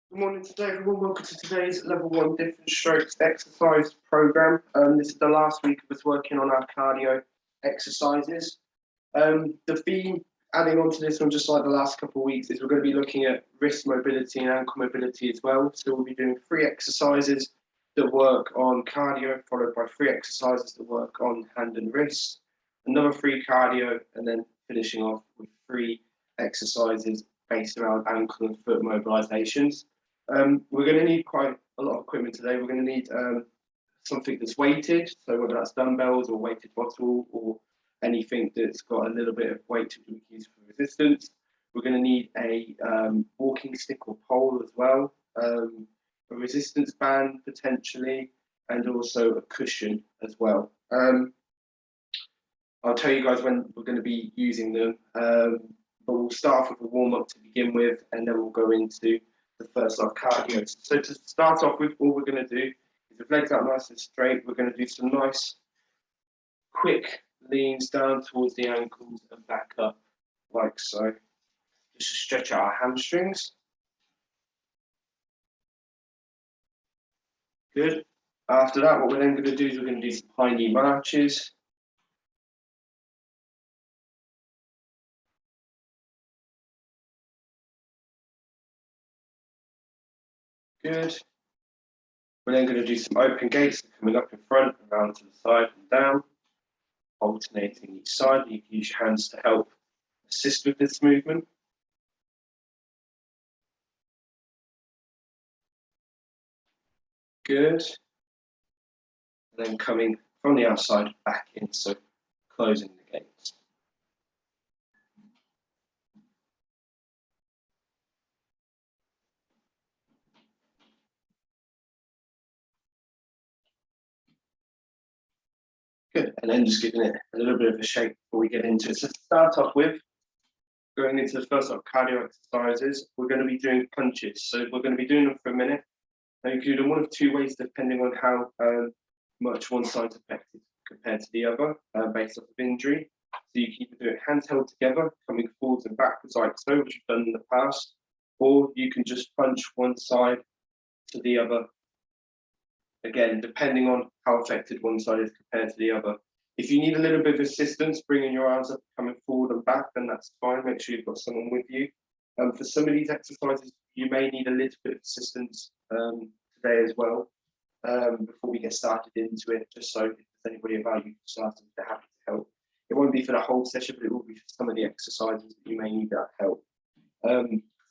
Good morning today, everyone. Welcome to today's level 1 different strokes exercise program. This is the last week of us working on our cardio exercises. The theme adding on to this one, just like the last couple of weeks, is we're going to be looking at wrist mobility and ankle mobility as well. So we'll be doing 3 exercises that work on cardio, followed by 3 exercises that work on hand and wrist, another 3 cardio, and then finishing off with 3 exercises based around ankle and foot mobilizations. We're going to need quite a lot of equipment today. We're going to need something that's weighted, so whether that's dumbbells or weighted bottle or anything that's got a little bit of weight to be used for resistance. We're going to need a walking stick or pole as well, a resistance band potentially, and also a cushion as well. I'll tell you guys when we're going to be using them, but we'll start off with a warm-up to begin with, and then we'll go into the first of cardio. So to start off with, all we're going to do is with legs out nice and straight, we're going to do some nice quick leans down towards the ankles and back up like so, just to stretch out our hamstrings. Good. After that, what we're then going to do is we're going to do some high knee marches. Good. We're then going to do some open gates, coming up in front, around to the side and down, alternating each side. You can use your hands to help assist with this movement. Good. And then coming from the outside back in, so closing the gates. Good, and then just giving it a little bit of a shake before we get into it. So to start off with, going into the first of cardio exercises, we're going to be doing punches. So we're going to be doing them for a minute. Now you can do them one of 2 ways depending on how much one side's affected compared to the other, based off of injury. So you can either do it hands held together, coming forwards and backwards like so, which we've done in the past, or you can just punch one side to the other. Again, depending on how affected one side is compared to the other. If you need a little bit of assistance, bringing your arms up, coming forward and back, then that's fine. Make sure you've got someone with you. For some of these exercises, you may need a little bit of assistance today as well, before we get started into it, just so if there's anybody about you starting, they're happy to help. It won't be for the whole session, but it will be for some of the exercises that you may need that help. So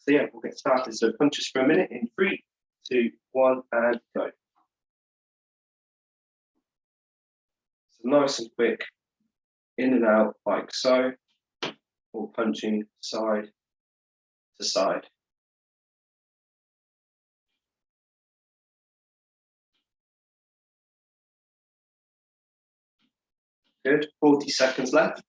yeah, we'll get started. So punches for a minute in 3, 2, 1, and go. So nice and quick, in and out like so, or punching side to side. Good, 40 seconds left.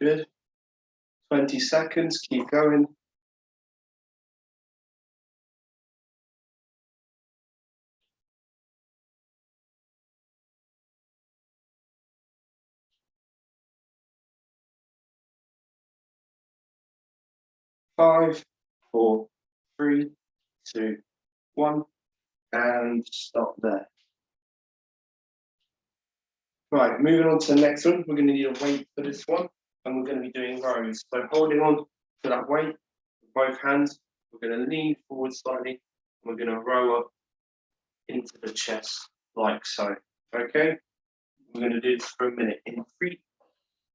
Good, 20 seconds, keep going. Five, 4, 3, 2, 1, and stop there. Right, moving on to the next one. We're going to need a weight for this one, and we're going to be doing rows. So holding on to that weight with both hands, we're going to lean forward slightly, and we're going to row up into the chest like so. Okay, we're going to do this for a minute in 3,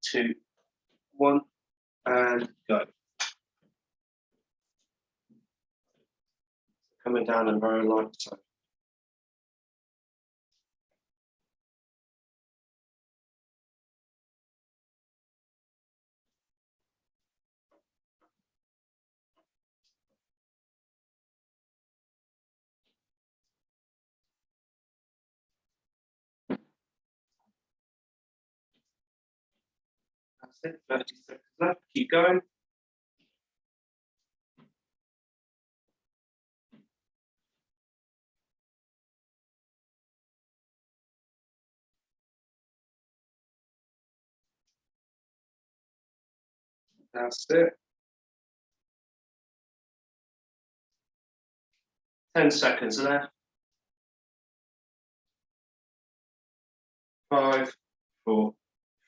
2, 1, and go. Coming down and row like so. That's it, 30 seconds left, keep going. That's it. 10 seconds left. 5, 4,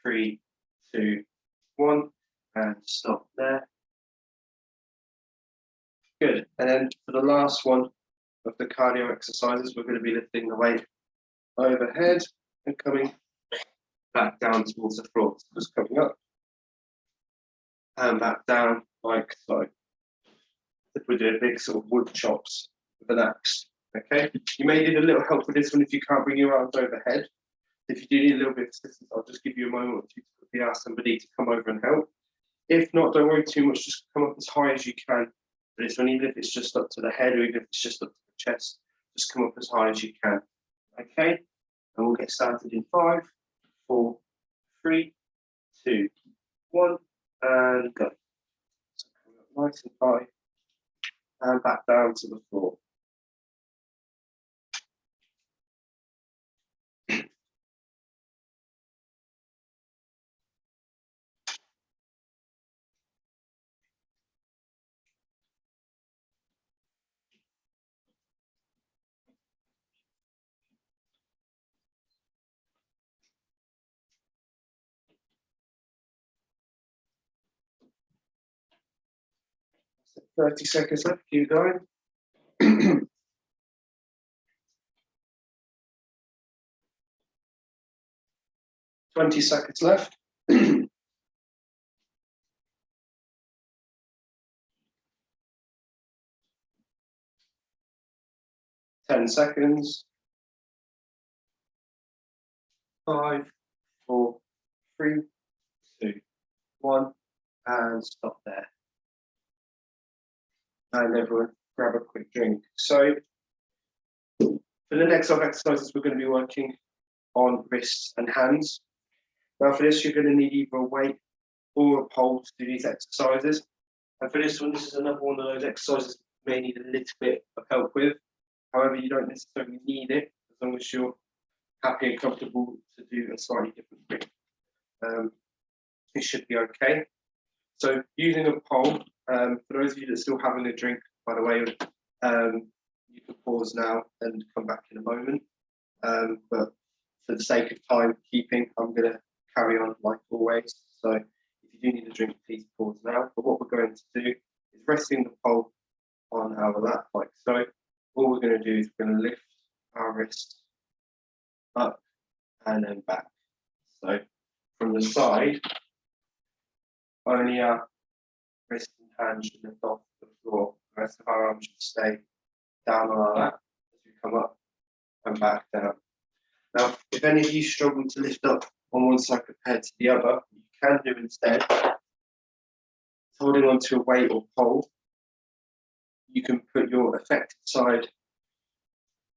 3, 2, 1, and stop there. Good. And then for the last one of the cardio exercises, we're going to be lifting the weight overhead and coming back down towards the floor. So just coming up and back down like so. If we do a big sort of wood chops with an axe. Okay. You may need a little help with this one if you can't bring your arms overhead. If you do need a little bit of assistance, I'll just give you a moment or two to quickly ask somebody to come over and help. If not, don't worry too much. Just come up as high as you can. But this one, even if it's just up to the head or even if it's just up to the chest, just come up as high as you can. Okay, and we'll get started in 5, 4, 3, 2, 1, and go. So come up nice and high, and back down to the floor. So 30 seconds left, keep going. 20 seconds left. 10 seconds. 5, 4, 3, 2, 1, and stop there. And everyone grab a quick drink. So for the next set of exercises, we're going to be working on wrists and hands. Now for this, you're going to need either a weight or a pole to do these exercises. And for this one, this is another one of those exercises you may need a little bit of help with. However, you don't necessarily need it as long as you're happy and comfortable to do a slightly different thing. It should be okay. So using a pole, for those of you that are still having a drink, by the way, you can pause now and come back in a moment. But for the sake of time keeping, I'm going to carry on like always. So if you do need a drink, please pause now. But what we're going to do is resting the pole on our lap like so. All we're going to do is we're going to lift our wrist up and then back. So from the side, only our wrist and hand should lift off the floor. The rest of our arms should stay down on our lap as we come up and back down. Now, if any of you struggle to lift up on one side compared to the other, you can do instead holding onto a weight or pole. You can put your affected side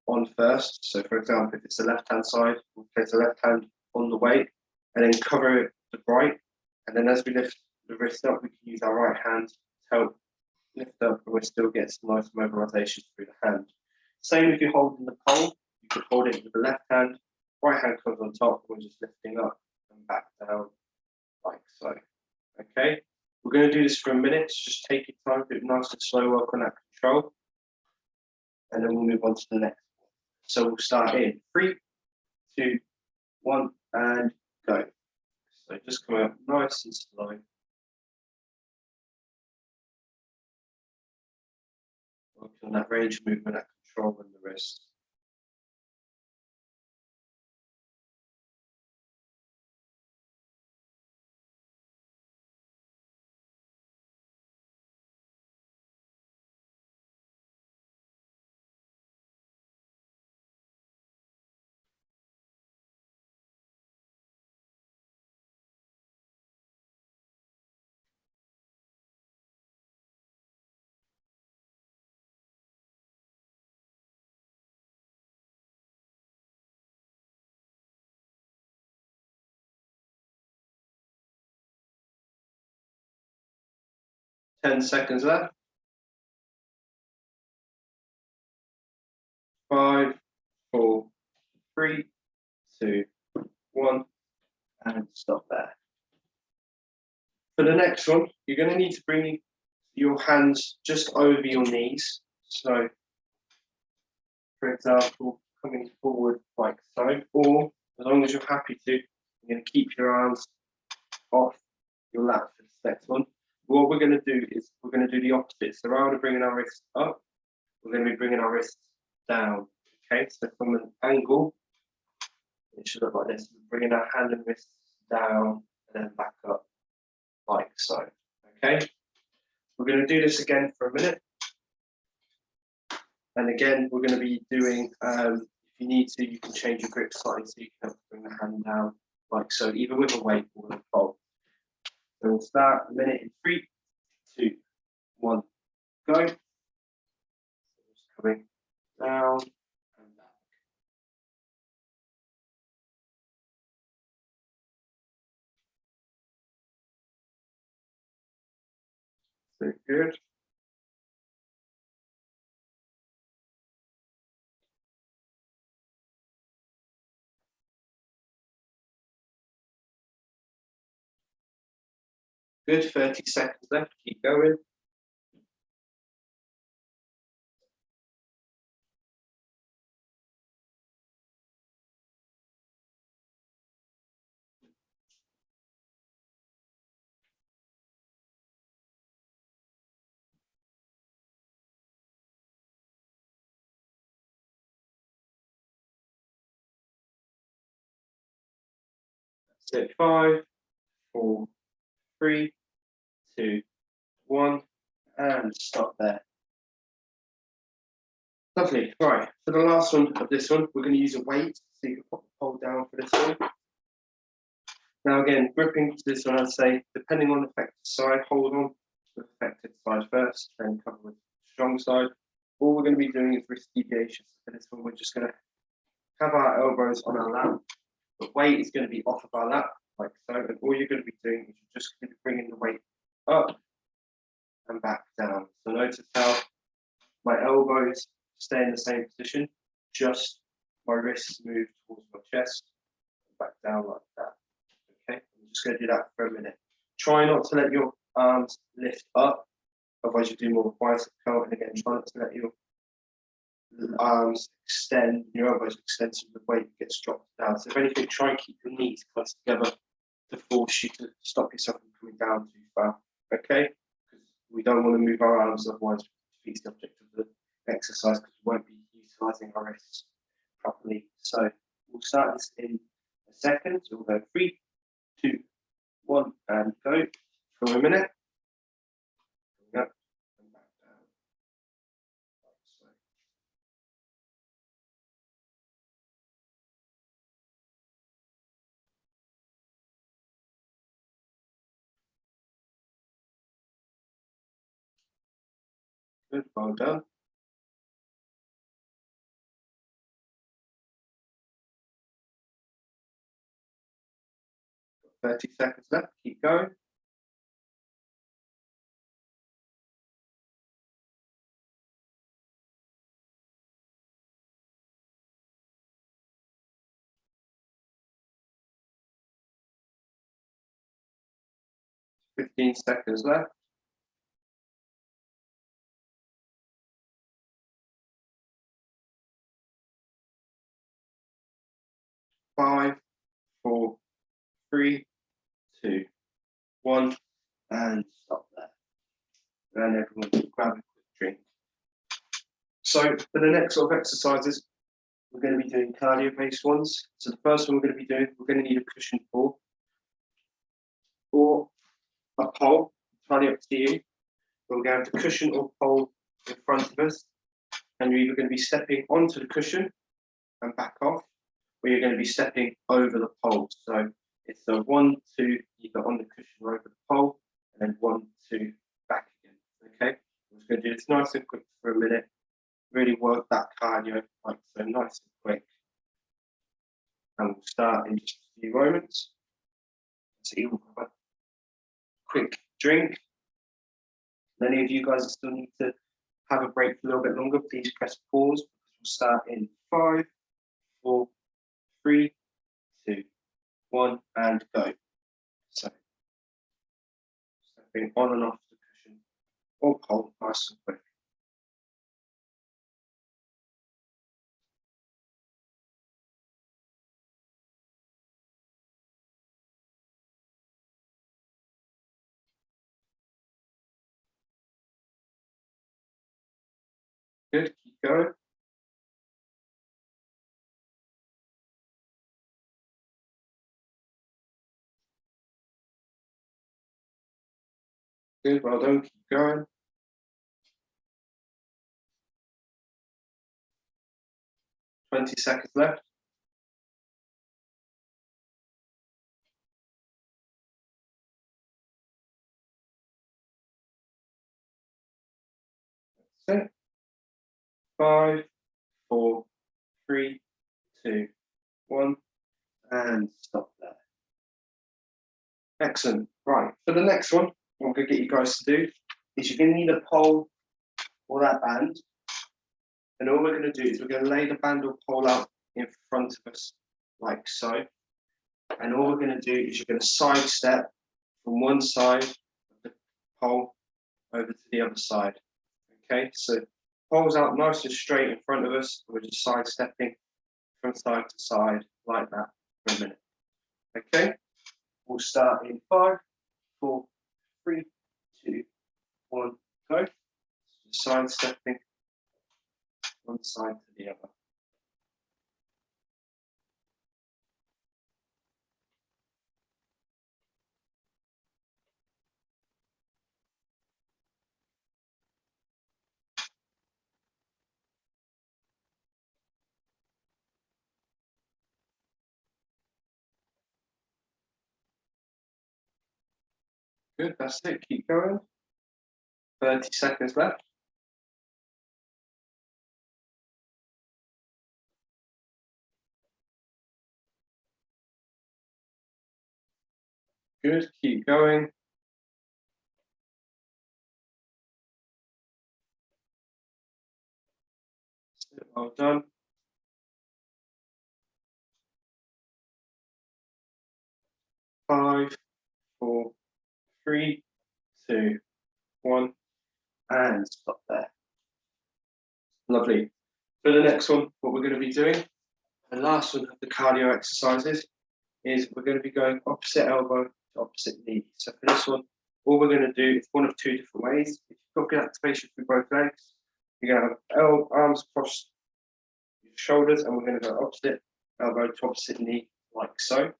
on first. So, for example, if it's the left-hand side, we'll place the left hand on the weight and then cover it with the right. And then as we lift the wrist up, we can use our right hand to help lift up, and we still get some nice mobilisation through the hand. Same if you're holding the pole, you could hold it with the left hand, right hand comes on top, and we're just lifting up and back down like so. Okay, we're going to do this for a minute. Just take your time, do it nice and slow, work on that control, and then we'll move on to the next one. So we'll start in 3, 2, 1, and go. So just coming up nice and slow. Working on that range of movement, that control in the wrist. Ten seconds left. 5, 4, 3, 2, 1, and stop there. For the next one, you're going to need to bring your hands just over your knees. So, for example, coming forward like so, or as long as you're happy to, you're going to keep your arms off your lap for this next one. What we're going to do is we're going to do the opposite. So rather than bringing our wrists up, we're going to be bringing our wrists down. Okay, so from an angle, it should look like this. We're bringing our hand and wrists down and then back up like so. Okay, we're going to do this again for a minute. And again, we're going to be doing, if you need to, you can change your grip slightly so you can help bring the hand down like so, either with a weight or with a pole. So we'll start a minute in 3, 2, 1, go. Just coming down and back. So good. Good, 30 seconds left, keep going. That's it, 5, 4, 3, 2, 1, and stop there. Lovely, right, for the last one of this one, we're going to use a weight, so you can put the pole down for this one. Now again, gripping to this one, I'd say, depending on the affected side, hold on to the affected side first, then cover with the strong side. All we're going to be doing is wrist deviations. For this one, we're just going to have our elbows on our lap. The weight is going to be off of our lap, like so, and all you're going to be doing is you're just going to be bringing the weight up and back down. So notice how my elbows stay in the same position, just my wrists move towards my chest, and back down like that. Okay, I'm just going to do that for a minute. Try not to let your arms lift up, otherwise you do more of a bicep curl. And again, try not to let your arms extend, your elbows extend so the weight gets dropped down. So if anything, try and keep your knees close together to force you to stop yourself from coming down too far. Okay, because we don't want to move our arms, otherwise it defeats the object of the exercise because we won't be utilising our wrists properly. So we'll start this in a second. So we'll go 3, 2, 1, and go for a minute. Up and back down. Like so. Good, well done. Got 30 seconds left, keep going. Fifteen seconds left. 5, 4, 3, 2, 1, and stop there. And everyone grab a quick drink. So for the next sort of exercises, we're going to be doing cardio-based ones. So the first one we're going to be doing, we're going to need a cushion for, or a pole, entirely up to you. We're going to have the cushion or pole in front of us, and you're either going to be stepping onto the cushion and back off, or you're going to be stepping over the pole. So it's a 1, 2, either on the cushion or over the pole, and then 1, 2, back again. Okay, I'm just going to do this nice and quick for a minute. Really work that cardio, like so, nice and quick. And we'll start in just a few moments. So you'll have a quick drink. If any of you guys still need to have a break for a little bit longer, please press pause. We'll start in 5, 4, 3, 2, 1, and go. So stepping on and off the cushion or pole nice and quick. Good, keep going. Good, well done, keep going. 20 seconds left. That's it. 5, 4, 3, 2, 1, and stop there. Excellent. Right, for the next one, what I'm going to get you guys to do is you're going to need a pole or that band. And all we're going to do is we're going to lay the band or pole out in front of us, like so. And all we're going to do is you're going to sidestep from one side of the pole over to the other side. Okay, so pole's out nice and straight in front of us. We're just sidestepping from side to side like that for a minute. Okay, we'll start in 5, 4, 3, 2, 1, go. Just sidestepping one side to the other. Good, that's it, keep going. 30 seconds left. Good, keep going. Well done. 5, 4, 3, 2, 1, and stop there. Lovely. For the next one, what we're going to be doing, the last one of the cardio exercises, is we're going to be going opposite elbow to opposite knee. So for this one, all we're going to do is one of two different ways. If you've got good activation through both legs, you're going to have arms across your shoulders, and we're going to go opposite elbow to opposite knee, like so.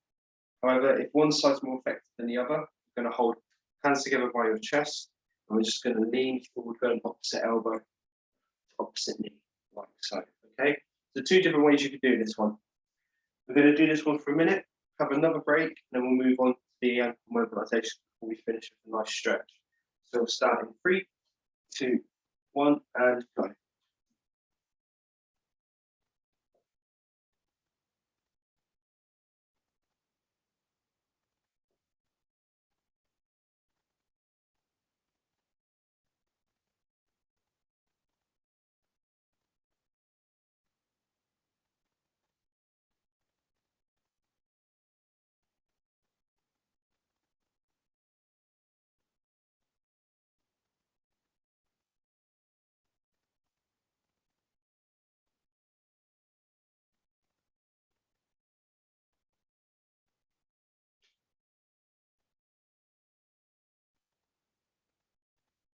However, if one side's more effective than the other, you're going to hold hands together by your chest, and we're just going to lean forward, going opposite elbow to opposite knee, like so. Okay, so two different ways you could do this one. We're going to do this one for a minute, have another break, and then we'll move on to the ankle mobilization before we finish with a nice stretch. So we'll start in 3, 2, 1, and go.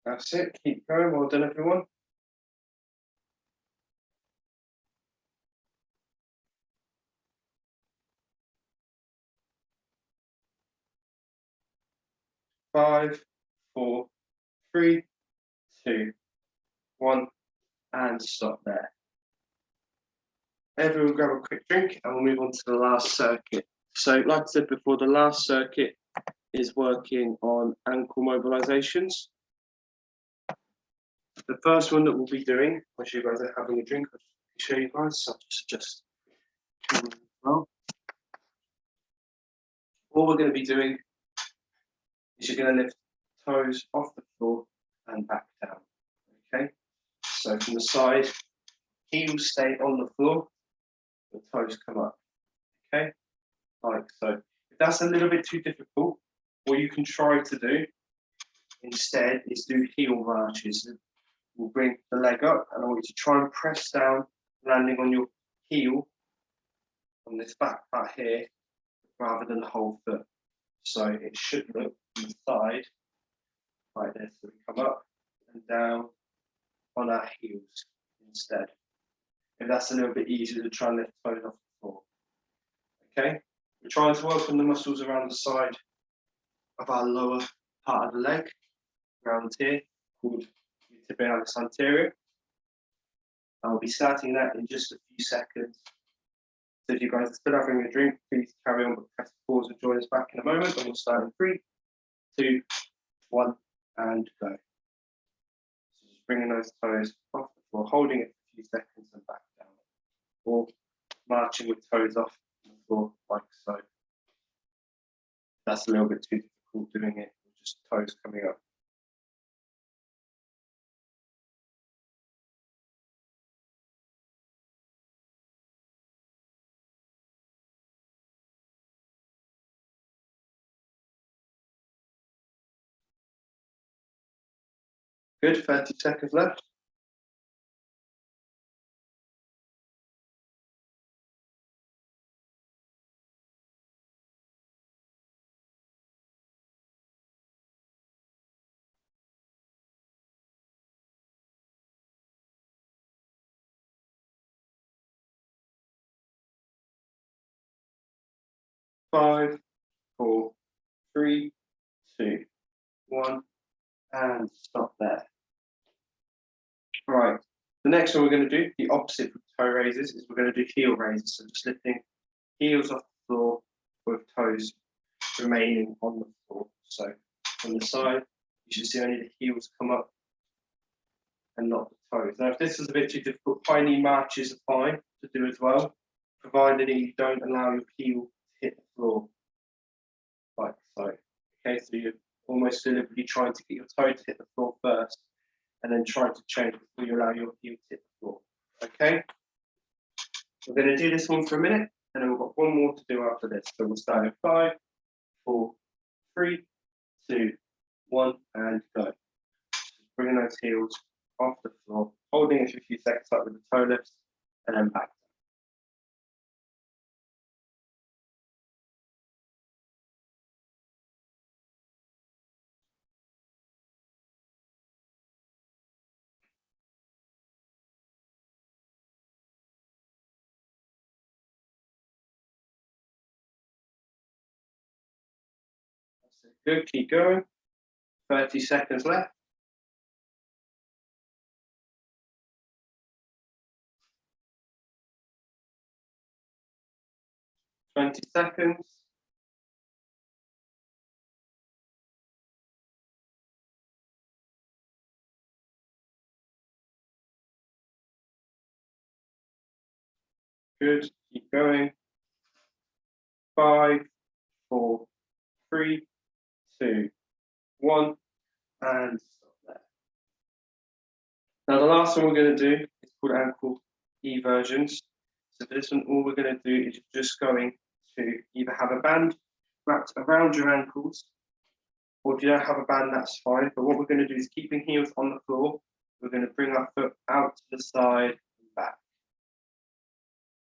That's it, keep going, well done everyone. 5, 4, 3, 2, 1, and stop there. Everyone grab a quick drink and we'll move on to the last circuit. So like I said before, the last circuit is working on ankle mobilizations. The first one that we'll be doing, once you guys are having a drink, I'll show you guys. So just well. All we're going to be doing is you're going to lift toes off the floor and back down. Okay, so from the side, heels stay on the floor, the toes come up. Okay, like so. If that's a little bit too difficult, what you can try to do instead is do heel marches. We'll bring the leg up, and I want you to try and press down, landing on your heel on this back part here, rather than the whole foot. So it should look on the side like this. So we come up and down on our heels instead. If that's a little bit easier to try and lift toes off the floor. Okay, we're trying to work on the muscles around the side of our lower part of the leg, around here, called tibialis anterior. I'll be starting that in just a few seconds. So if you guys are still having a drink, please carry on, but press pause and join us back in a moment, and we'll start in 3, 2, 1, and go. So just bringing those toes off the floor, holding it for a few seconds and back down, or marching with toes off the floor like so. That's a little bit too difficult doing it with just toes coming up. Good, 30 seconds left. Five, 4, 3, 2, 1, and stop there. Right, the next one we're going to do, the opposite of toe raises, is we're going to do heel raises. So just lifting heels off the floor with toes remaining on the floor. So on the side, you should see only the heels come up and not the toes. Now, if this is a bit too difficult, high knee marches are fine to do as well, provided you don't allow your heel to hit the floor like so. Okay, so you're almost deliberately trying to get your toe to hit the floor first, and then trying to change before you allow your heel to hit the floor. Okay, we're going to do this one for a minute, and then we've got one more to do after this. So we'll start in 5, 4, 3, 2, 1, and go. Just bringing those heels off the floor, holding it for a few seconds up with the toe lifts, and then back. Good, keep going. 30 seconds left. 20 seconds. Good, keep going. 5, 4, 3, 2, 1, and stop there. Now the last one we're going to do is called ankle eversions. So for this one, all we're going to do is just going to either have a band wrapped around your ankles, or if you don't have a band, that's fine. But what we're going to do is keeping heels on the floor, we're going to bring our foot out to the side and back.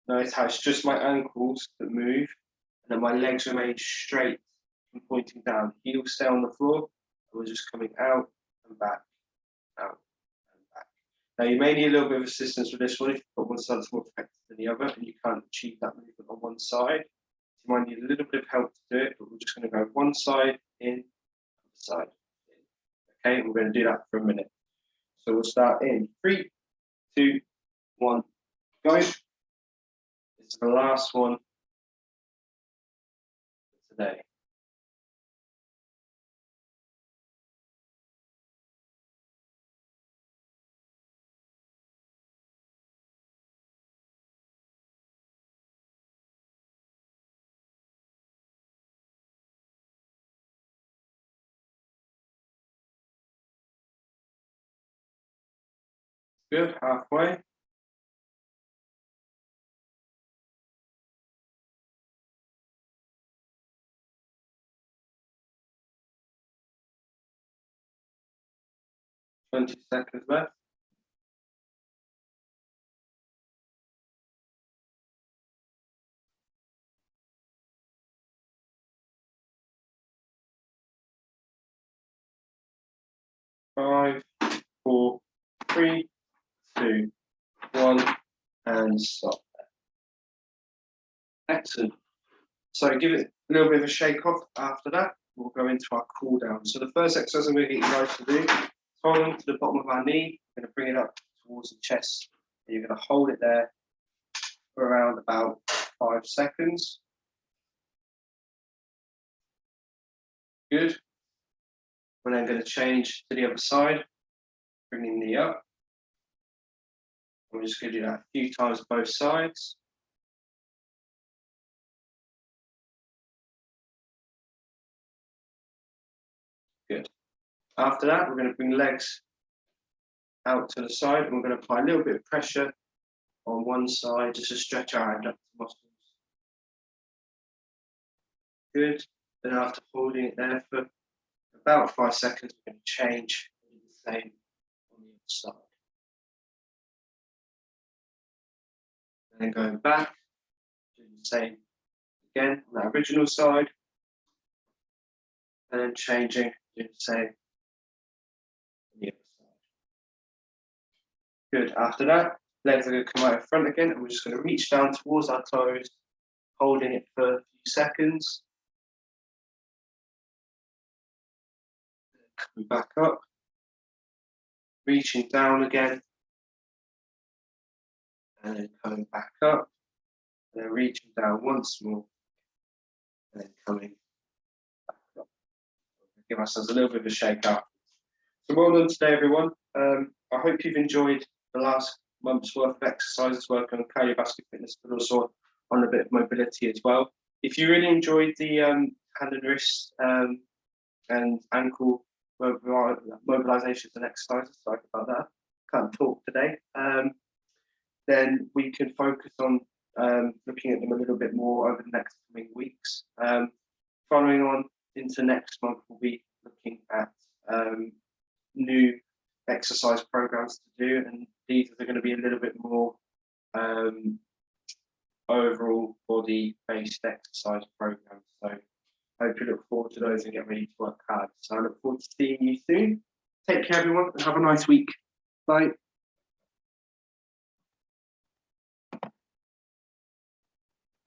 Notice how it's just my ankles that move, and then my legs remain straight and pointing down. Heels stay on the floor, and we're just coming out and back, out and back. Now you may need a little bit of assistance with this one if you've got one side that's more effective than the other, and you can't achieve that movement on one side. So you might need a little bit of help to do it, but we're just going to go one side in, side in. Okay, we're going to do that for a minute. So we'll start in 3, 2, 1, go. It's the last one for today. Good, halfway. 20 seconds left. Five, 4, 3, 2, 1, and stop. Excellent. So give it a little bit of a shake off. After that, we'll go into our cool down. So the first exercise I'm going to get you guys to do is hold on to the bottom of our knee. We're going to bring it up towards the chest. And you're going to hold it there for around about 5 seconds. Good. We're then going to change to the other side, bringing the knee up. We're just going to do that a few times both sides. Good. After that, we're going to bring legs out to the side, and we're going to apply a little bit of pressure on one side just to stretch our abdominal muscles. Good. Then after holding it there for about 5 seconds, we're going to change and do the same on the other side. And then going back, doing the same again on that original side, and then changing, doing the same on the other side. Good. After that, legs are going to come out in front again, and we're just going to reach down towards our toes, holding it for a few seconds. Coming back up, reaching down again, and then coming back up, and then reaching down once more, and then coming back up. Give ourselves a little bit of a shake up. So well done today, everyone. I hope you've enjoyed the last month's worth of exercises working on cardiovascular fitness, but also on a bit of mobility as well. If you really enjoyed the hand and wrist and ankle mobilizations and exercises, sorry about that, can't talk today, then we can focus on looking at them a little bit more over the next coming weeks. Following on into next month, we'll be looking at new exercise programs to do, and these are going to be a little bit more overall body-based exercise programs. So I hope you look forward to those and get ready to work hard. So I look forward to seeing you soon. Take care, everyone, and have a nice week. Bye.